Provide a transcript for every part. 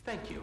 Thank you.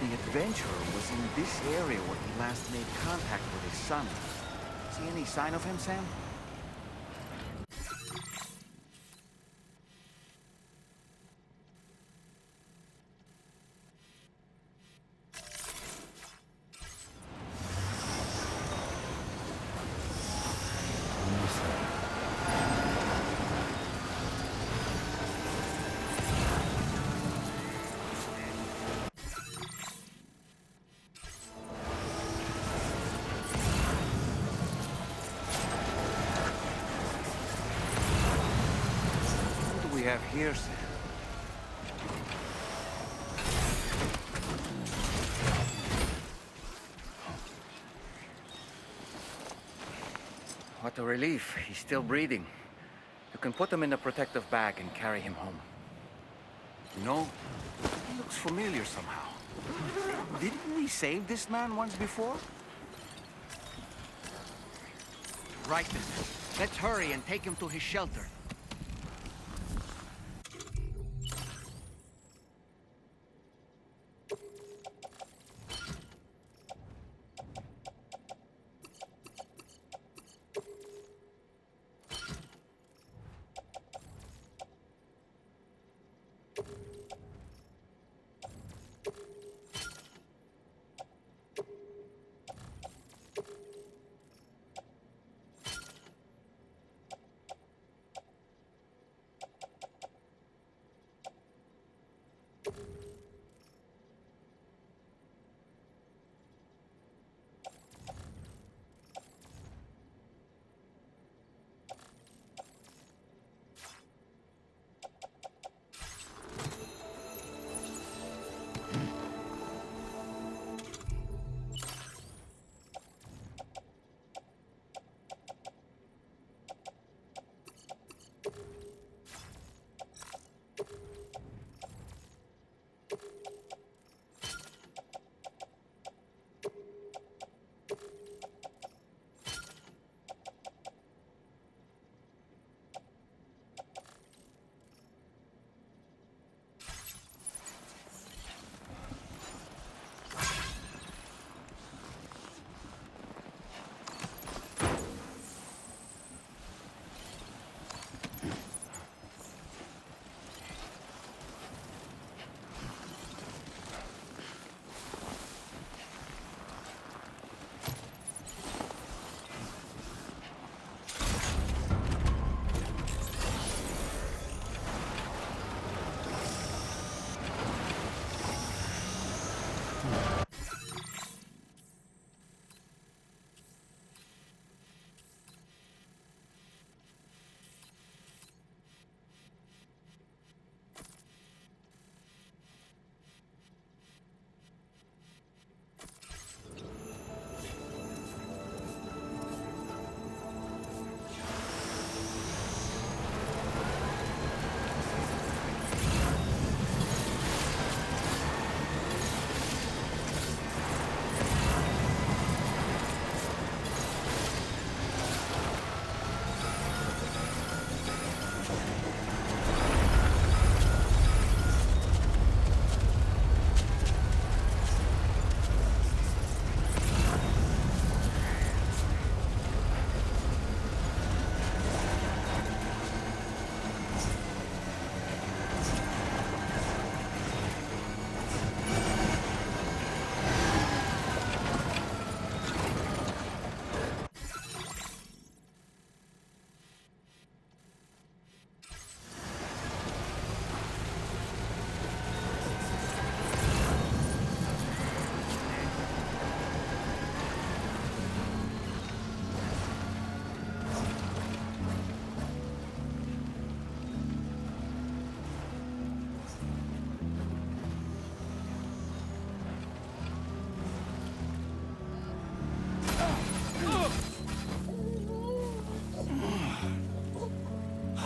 The adventurer was in this area where he last made contact with his son. See any sign of him, Sam? Have here, Sam. What a relief. He's still breathing. You can put him in a protective bag and carry him home. You know, he looks familiar somehow. Didn't we save this man once before? Right then. Let's hurry and take him to his shelter.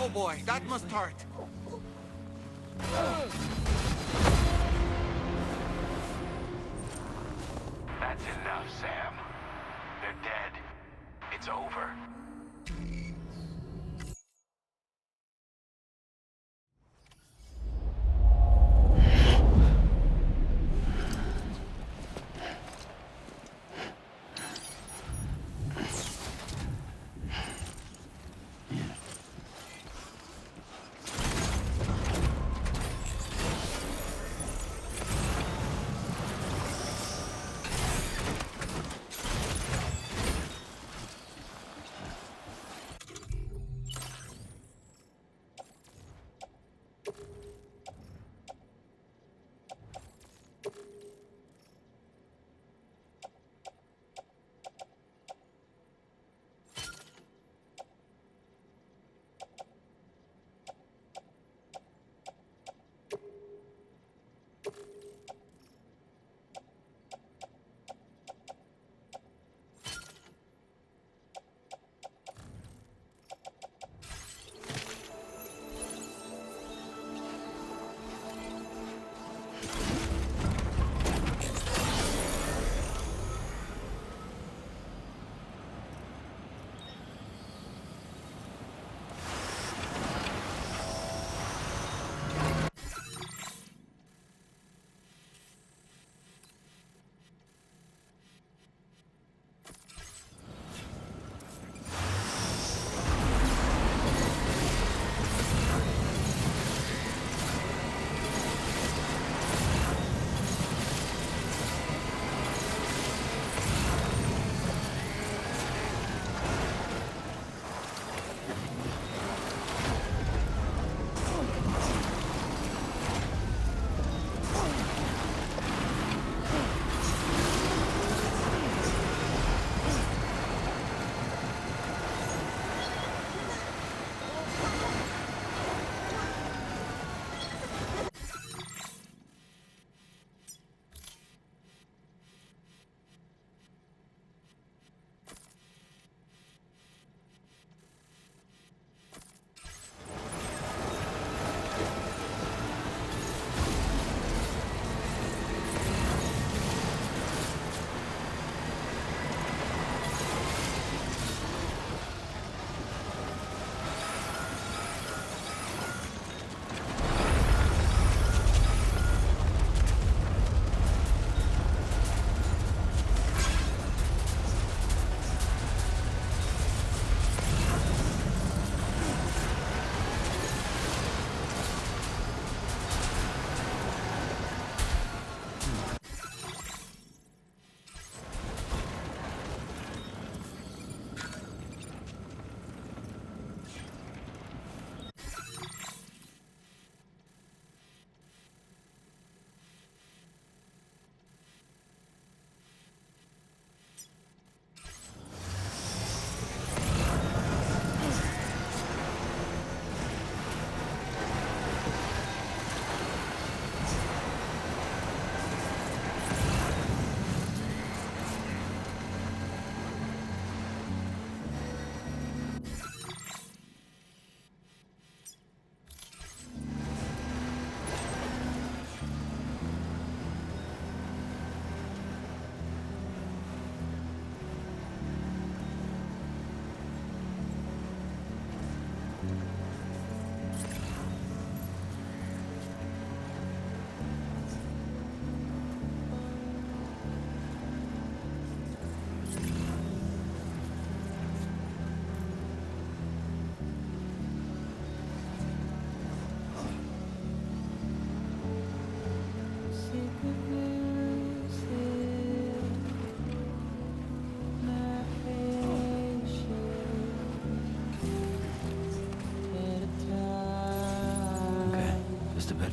Oh boy, that must hurt. That's enough, Sam. They're dead. It's over.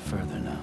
further now.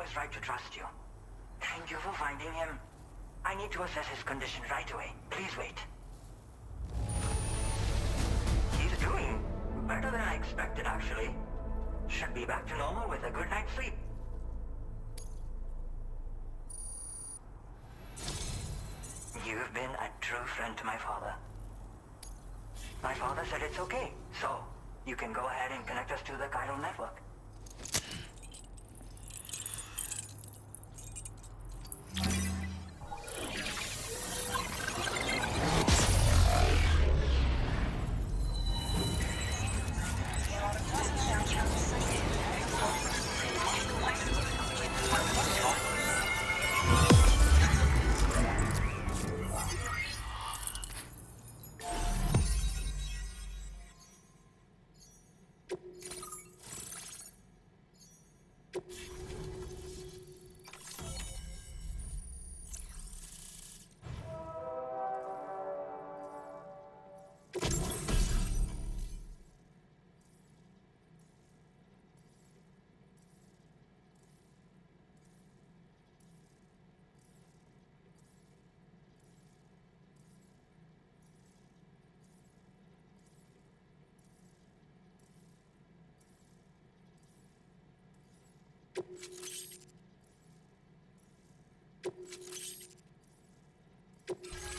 was right to trust you. Thank you for finding him. I need to assess his condition right away. Please wait. He's doing better than I expected, actually. Should be back to normal with a good night's sleep. You've been a true friend to my father. My father said it's okay, so you can go ahead and connect us to the chiral network.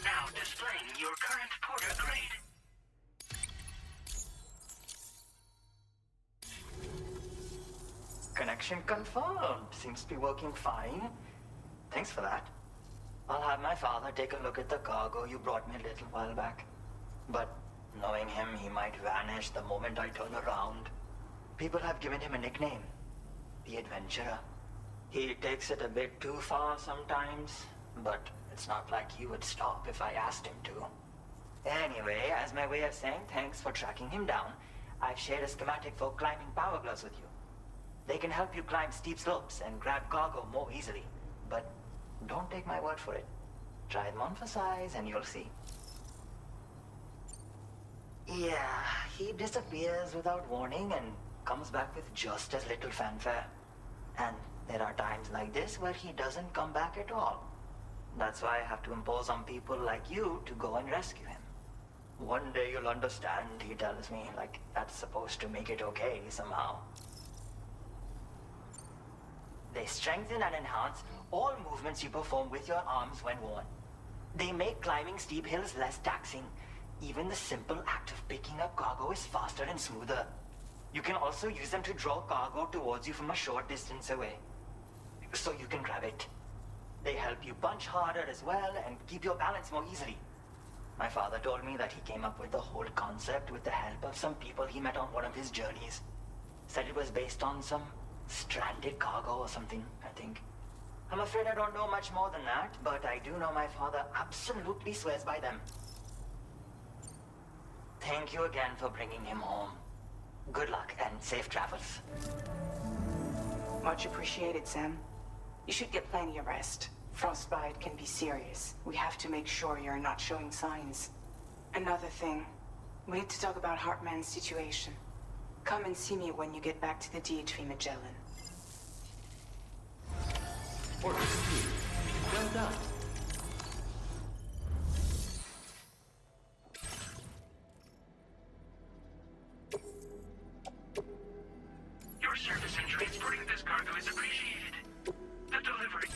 Now displaying your current porter grade. Connection confirmed. Seems to be working fine. Thanks for that. I'll have my father take a look at the cargo you brought me a little while back. But knowing him, he might vanish the moment I turn around. People have given him a nickname. The Adventurer. He takes it a bit too far sometimes, but it's not like he would stop if I asked him to. Anyway, as my way of saying thanks for tracking him down, I've shared a schematic for climbing power gloves with you. They can help you climb steep slopes and grab cargo more easily. But don't take my word for it. Try them on for size and you'll see. Yeah, he disappears without warning and comes back with just as little fanfare. And there are times like this where he doesn't come back at all. That's why I have to impose on people like you to go and rescue him. One day you'll understand, he tells me, like that's supposed to make it okay somehow. They strengthen and enhance all movements you perform with your arms when worn. They make climbing steep hills less taxing. Even the simple act of picking up cargo is faster and smoother. You can also use them to draw cargo towards you from a short distance away, so you can grab it. They help you punch harder as well and keep your balance more easily. My father told me that he came up with the whole concept with the help of some people he met on one of his journeys. Said it was based on some stranded cargo or something, I think. I'm afraid I don't know much more than that, but I do know my father absolutely swears by them. Thank you again for bringing him home. Good luck and safe travels. Much appreciated, Sam. You should get plenty of rest. Frostbite can be serious. We have to make sure you're not showing signs. Another thing, we need to talk about Hartman's situation. Come and see me when you get back to the DHV Magellan. Order complete. Well done. Your service in transporting this cargo is appreciated. The delivery.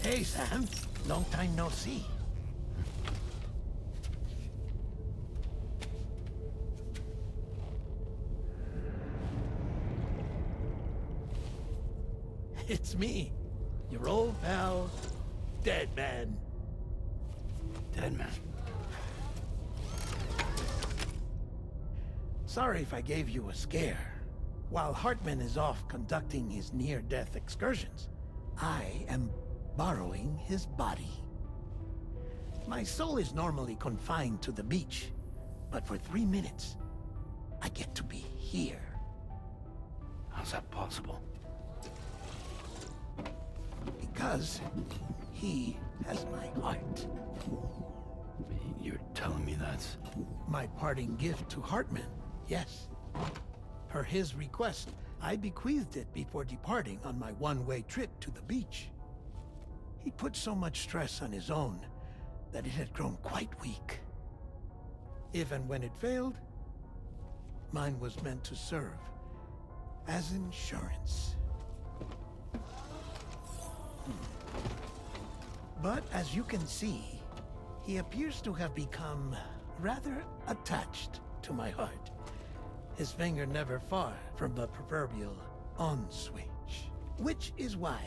Hey, Sam. Long time no see. It's me, your old pal, Dead Man. Dead Man. Sorry if I gave you a scare. While Hartman is off conducting his near-death excursions, I am borrowing his body. My soul is normally confined to the beach, but for 3 minutes, I get to be here. How's that possible? Because he has my heart. You're telling me that's... My parting gift to Hartman, yes. Per his request, I bequeathed it before departing on my one-way trip to the beach. He put so much stress on his own that it had grown quite weak. If and when it failed, mine was meant to serve as insurance. But as you can see, he appears to have become rather attached to my heart. His finger never far from the proverbial on switch, which is why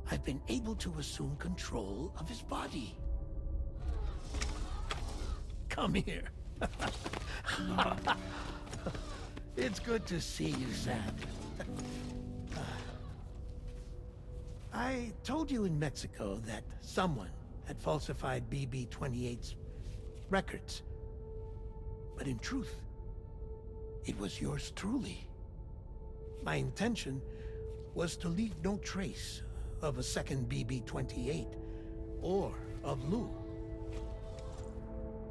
I've been able to assume control of his body. Come here. It's good to see you, Sam. I told you in Mexico that someone had falsified BB-28's records. But in truth, it was yours truly. My intention was to leave no trace of a second BB-28 or of Lou.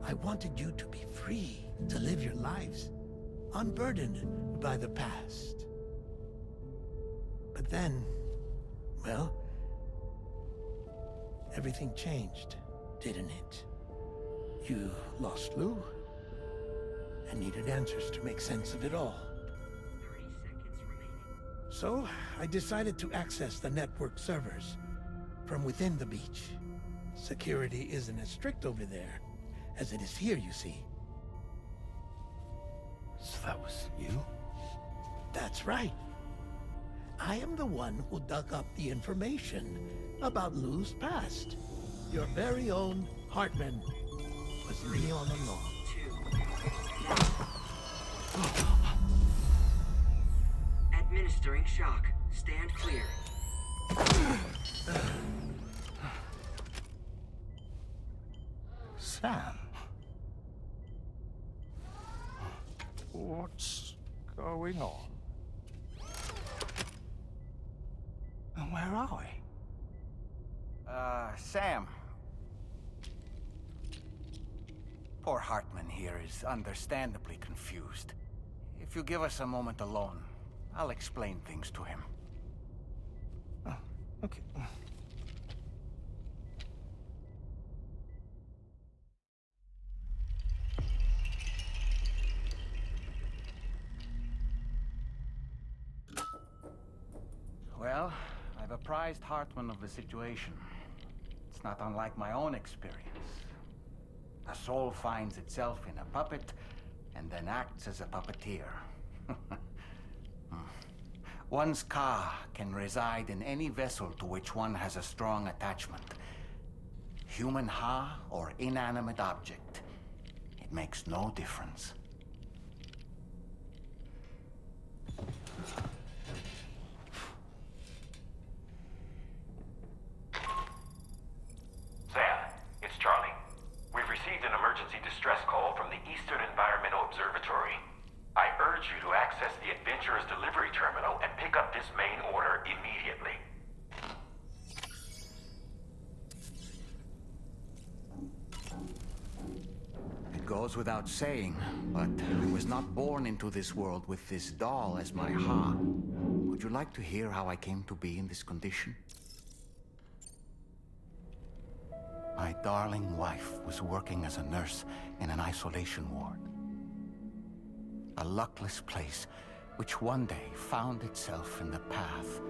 I wanted you to be free to live your lives, unburdened by the past. But then, well, everything changed, didn't it? You lost Lou, and needed answers to make sense of it all. 30 seconds remaining. So, I decided to access the network servers from within the beach. Security isn't as strict over there as it is here, you see. So that was you? That's right. I am the one who dug up the information about Lou's past. Your very own Hartman was me all along. Administering shock. Stand clear. Sam? What's going on? And where are we? Sam. Poor Hartman here is understandably confused. If you give us a moment alone, I'll explain things to him. Oh, okay. Well, I've apprised Hartman of the situation. It's not unlike my own experience. A soul finds itself in a puppet and then acts as a puppeteer. One's ka can reside in any vessel to which one has a strong attachment. Human ha or inanimate object. It makes no difference. Sam, it's Charlie. We've received an emergency distress call from the Eastern Environmental Observatory. I urge you to access the Adventurer's delivery terminal and pick up this main order immediately. It goes without saying, but I was not born into this world with this doll as my ha. Would you like to hear how I came to be in this condition? My darling wife was working as a nurse in an isolation ward. A luckless place which one day found itself in the path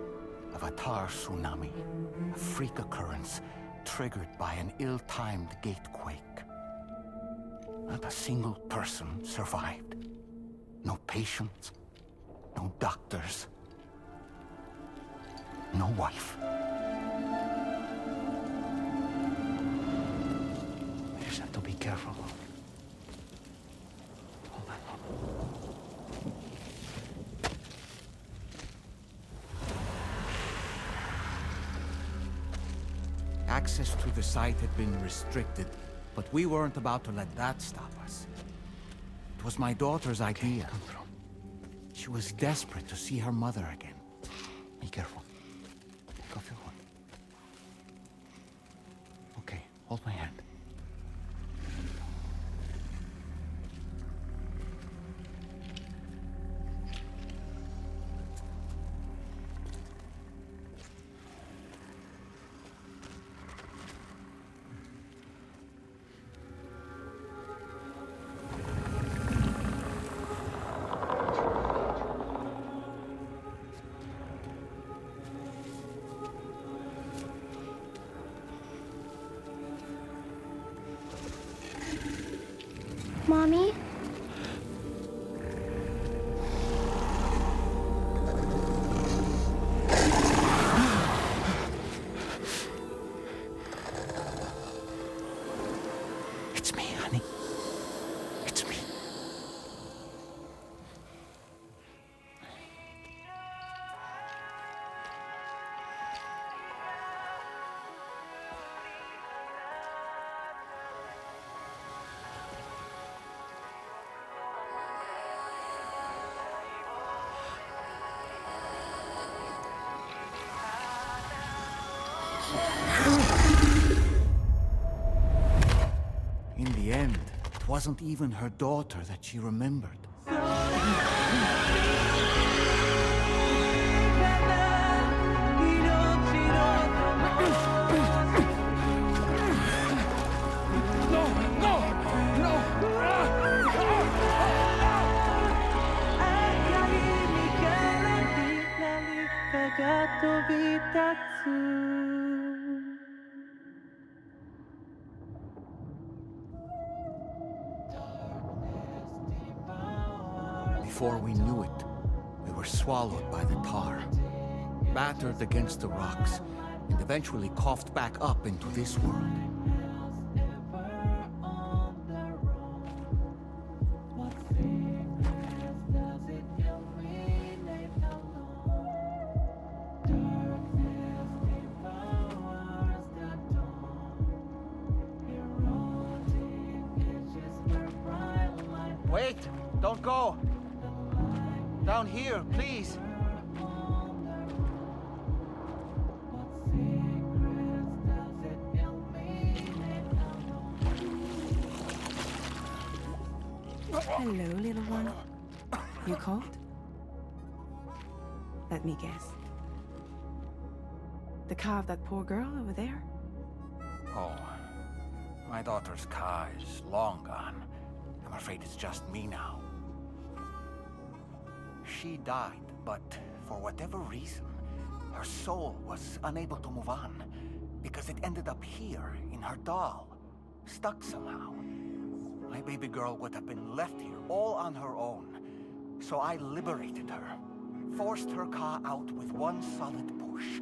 of a tar tsunami, a freak occurrence triggered by an ill-timed gatequake. Not a single person survived. No patients, no doctors, no wife. We just have to be careful. Hold on. Access to the site had been restricted, but we weren't about to let that stop us. It was my daughter's idea. Come through. She was desperate to see her mother again. Be careful. Take off your hood. Okay, hold my hand. Mommy? It's me, honey. It's me. In the end, it wasn't even her daughter that she remembered. Before we knew it, we were swallowed by the tar, battered against the rocks, and eventually coughed back up into this world. Wait! Don't go! Down here, please! Hello, little one. You cold? Let me guess. The car of that poor girl over there? Oh, my daughter's car is long gone. I'm afraid it's just me now. She died, but for whatever reason, her soul was unable to move on, because it ended up here, in her doll, stuck somehow. My baby girl would have been left here all on her own, so I liberated her, forced her car out with one solid push.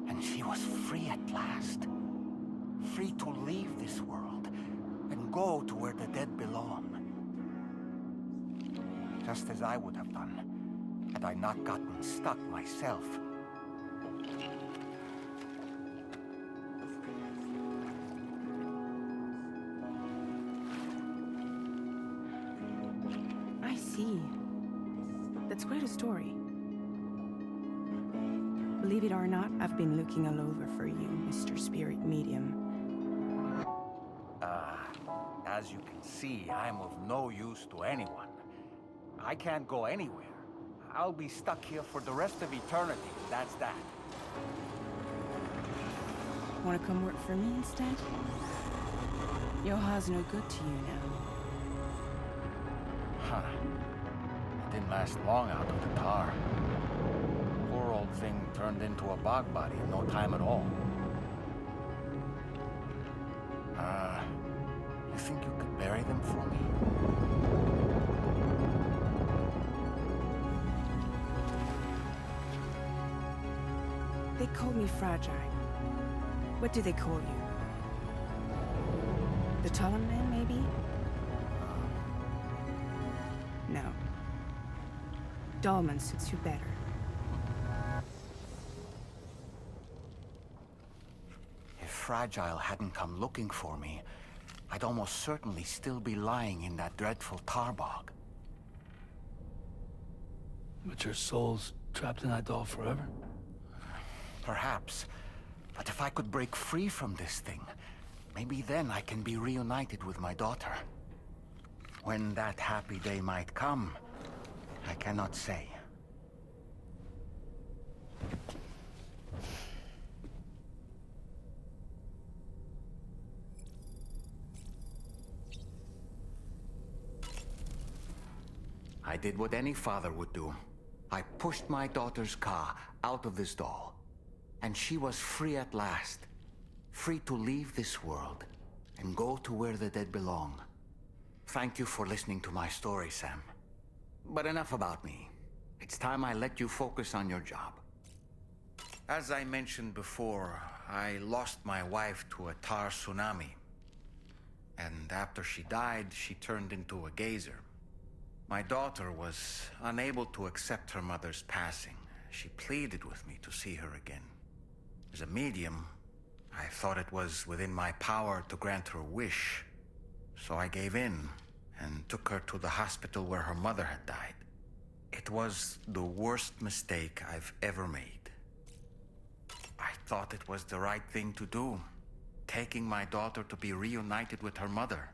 And she was free at last. Free to leave this world and go to where the dead belong. Just as I would have done, had I not gotten stuck myself. I see. That's quite a story. Believe it or not, I've been looking all over for you, Mr. Spirit Medium. As you can see, I'm of no use to anyone. I can't go anywhere. I'll be stuck here for the rest of eternity, that's that. Wanna come work for me instead? Yoha's no good to you now. Huh. It didn't last long out of the tar. Poor old thing turned into a bog body in no time at all. You think you could bury them for me? They call me fragile. What do they call you? The Dollman, maybe? No. Dollman suits you better. If Fragile hadn't come looking for me, I'd almost certainly still be lying in that dreadful tar bog. But your soul's trapped in that doll forever? Perhaps. But if I could break free from this thing, maybe then I can be reunited with my daughter. When that happy day might come, I cannot say. I did what any father would do. I pushed my daughter's car out of this doll. And she was free at last. Free to leave this world and go to where the dead belong. Thank you for listening to my story, Sam. But enough about me. It's time I let you focus on your job. As I mentioned before, I lost my wife to a tar tsunami. And after she died, she turned into a gazer. My daughter was unable to accept her mother's passing. She pleaded with me to see her again. As a medium, I thought it was within my power to grant her wish. So I gave in and took her to the hospital where her mother had died. It was the worst mistake I've ever made. I thought it was the right thing to do, taking my daughter to be reunited with her mother.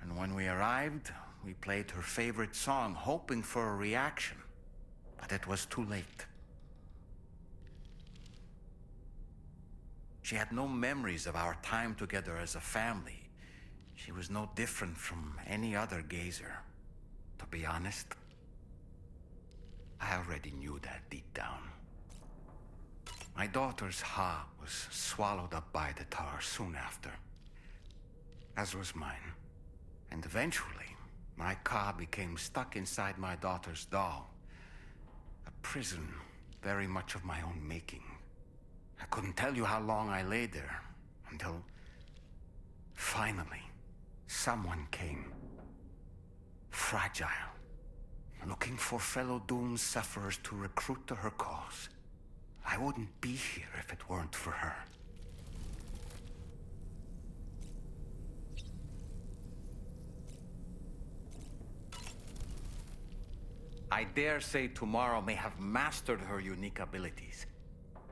And when we arrived, we played her favorite song, hoping for a reaction. But it was too late. She had no memories of our time together as a family. She was no different from any other gazer. To be honest, I already knew that deep down. My daughter's heart was swallowed up by the tar soon after, as was mine. And eventually, my car became stuck inside my daughter's doll. A prison very much of my own making. I couldn't tell you how long I lay there, until finally, someone came. Fragile. Looking for fellow doomed sufferers to recruit to her cause. I wouldn't be here if it weren't for her. I dare say tomorrow may have mastered her unique abilities.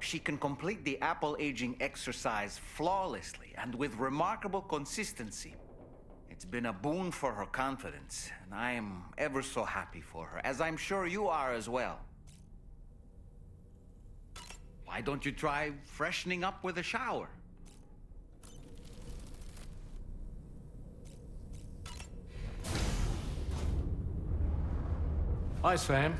She can complete the apple aging exercise flawlessly and with remarkable consistency. It's been a boon for her confidence, and I am ever so happy for her, as I'm sure you are as well. Why don't you try freshening up with a shower? Hi, Sam.